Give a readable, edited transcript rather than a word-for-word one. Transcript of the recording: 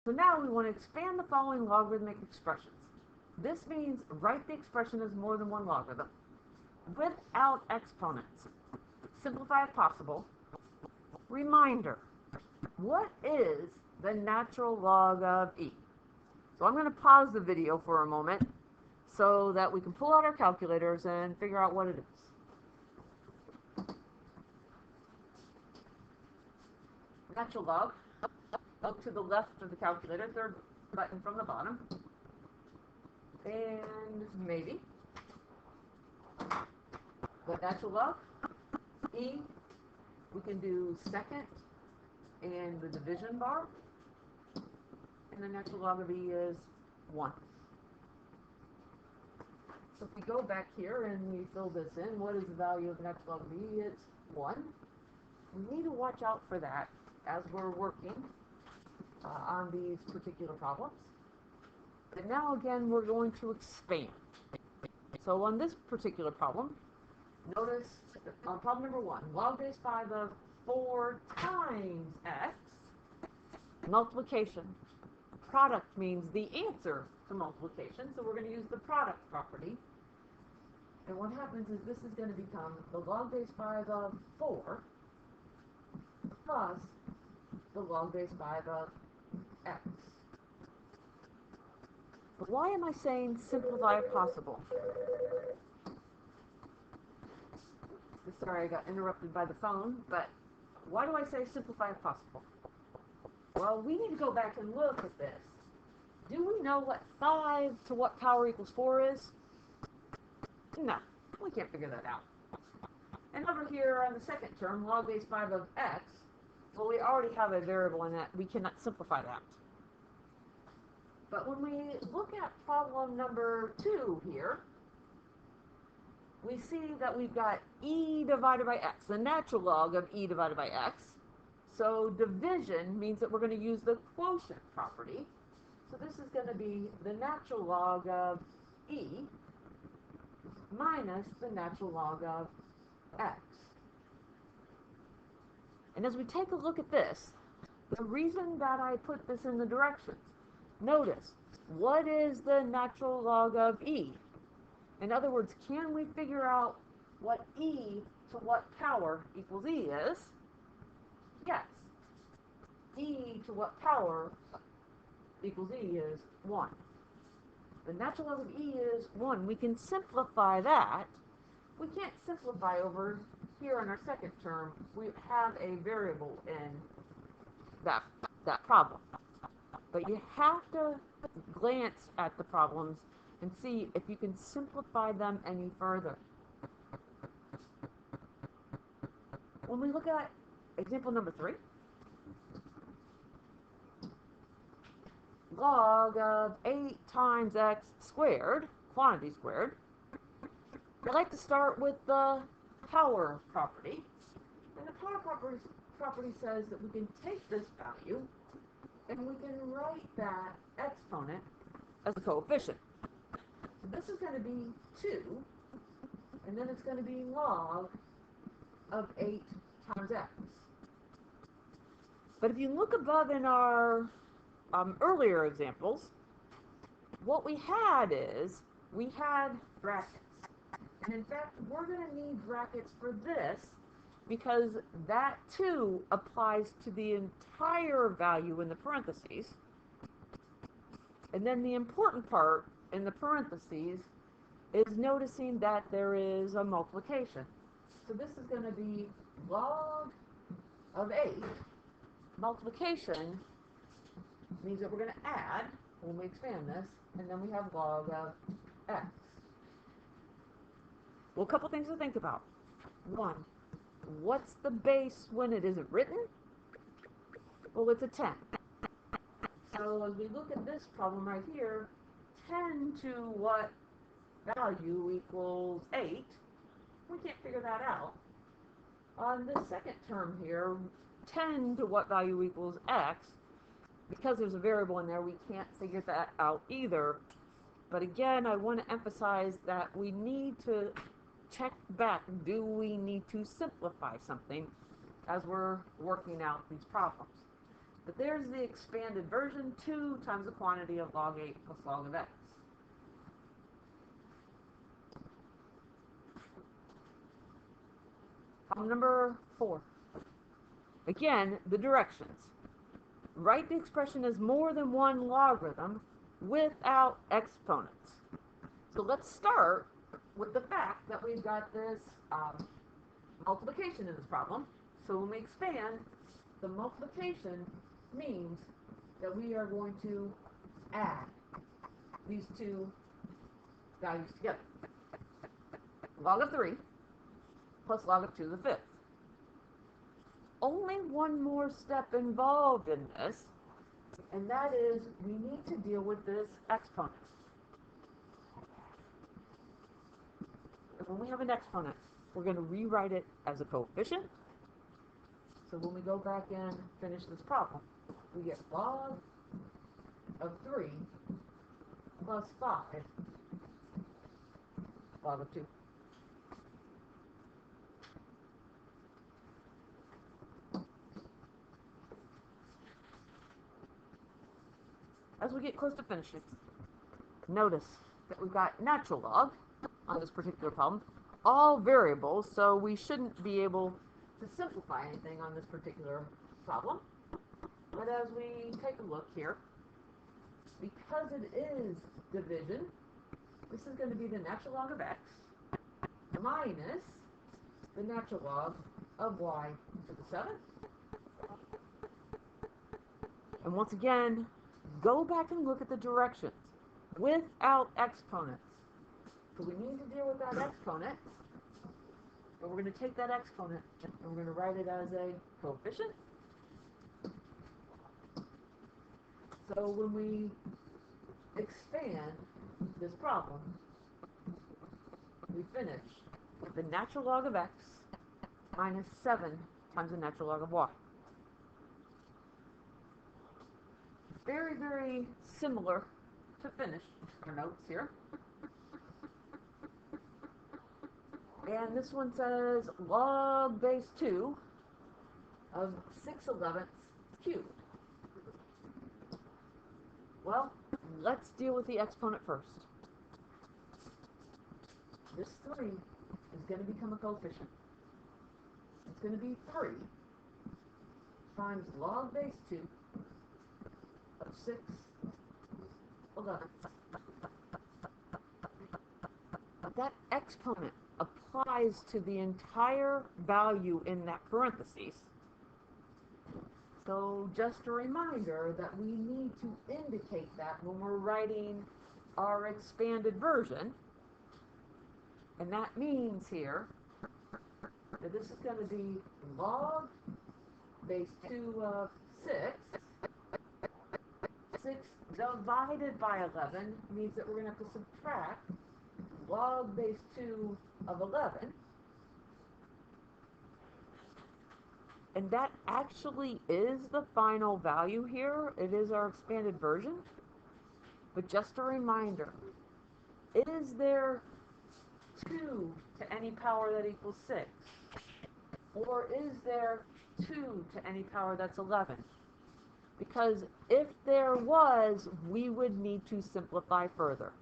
So now we want to expand the following logarithmic expressions. This means write the expression as more than one logarithm without exponents. Simplify if possible. Reminder, what is the natural log of e? So I'm going to pause the video for a moment so that we can pull out our calculators and figure out what it is. Natural log, look to the left of the calculator, third button from the bottom, and maybe the natural log, e, we can do second and the division bar, and the natural log of e is 1. So if we go back here and we fill this in, what is the value of the natural log of e? It's 1. We need to watch out for that as we're working on these particular problems. And now again, we're going to expand. So on this particular problem, notice on problem number 1, log base 5 of 4 times x, multiplication. Product means the answer to multiplication, so we're going to use the product property. And what happens is this is going to become the log base 5 of 4 plus the log base 5 of x. But why am I saying simplify if possible? Sorry, I got interrupted by the phone, but why do I say simplify if possible? Well, we need to go back and look at this. Do we know what 5 to what power equals 4 is? No, we can't figure that out. And over here on the second term, log base 5 of x, well, we already have a variable in that. We cannot simplify that. But when we look at problem number 2 here, we see that we've got e divided by x, the natural log of e divided by x. So division means that we're going to use the quotient property. So this is going to be the natural log of e minus the natural log of x. And as we take a look at this, the reason that I put this in the directions, notice, what is the natural log of e? In other words, can we figure out what e to what power equals e is? Yes. E to what power equals e is 1. The natural log of e is 1. We can simplify that. We can't simplify over here in our second term. We have a variable in that problem. But you have to glance at the problems and see if you can simplify them any further. When we look at example number 3, log of 8 times x squared, quantity squared, I like to start with the power property. And the power property says that we can take this value and we can write that exponent as a coefficient. So this is going to be 2, and then it's going to be log of 8 times x. But if you look above in our earlier examples, what we had is we had brackets. And in fact, we're going to need brackets for this because that 2 applies to the entire value in the parentheses. And then the important part in the parentheses is noticing that there is a multiplication. So this is going to be log of 8. Multiplication means that we're going to add when we expand this, and then we have log of x. Well, a couple things to think about. 1, what's the base when it isn't written? Well, it's a 10. So as we look at this problem right here, 10 to what value equals 8? We can't figure that out. On the second term here, 10 to what value equals x, because there's a variable in there, we can't figure that out either. But again, I want to emphasize that we need to check back. Do we need to simplify something as we're working out these problems? But there's the expanded version, 2 times the quantity of log 8 plus log of x. Problem number 4. Again, the directions. Write the expression as more than one logarithm without exponents. So let's start with the fact that we've got this multiplication in this problem. So when we expand, the multiplication means that we are going to add these two values together. Log of 3 plus log of 2 to the 5th. Only one more step involved in this, and that is we need to deal with this exponent. And when we have an exponent, we're going to rewrite it as a coefficient. So when we go back and finish this problem, we get log of 3 plus 5 log of 2. As we get close to finishing, notice that we've got natural log on this particular problem, all variables, so we shouldn't be able to simplify anything on this particular problem. But as we take a look here, because it is division, this is going to be the natural log of x minus the natural log of y to the 7th. And once again, go back and look at the directions without exponents. So we need to deal with that exponent, but we're going to take that exponent and we're going to write it as a coefficient. So when we expand this problem, we finish with the natural log of x minus 7 times the natural log of y. Very, very similar to finish our notes here. And this one says log base 2 of 6/11 cubed. Well, let's deal with the exponent first. This 3 is going to become a coefficient. It's going to be 3 times log base 2 of 6/11. That exponent applies to the entire value in that parentheses. So just a reminder that we need to indicate that when we're writing our expanded version. And that means here that this is going to be log base 2 of 6. 6 divided by 11 means that we're going to have to subtract log base 2 of 11. And that actually is the final value here. It is our expanded version. But just a reminder, is there 2 to any power that equals 6? Or is there 2 to any power that's 11? Because if there was, we would need to simplify further.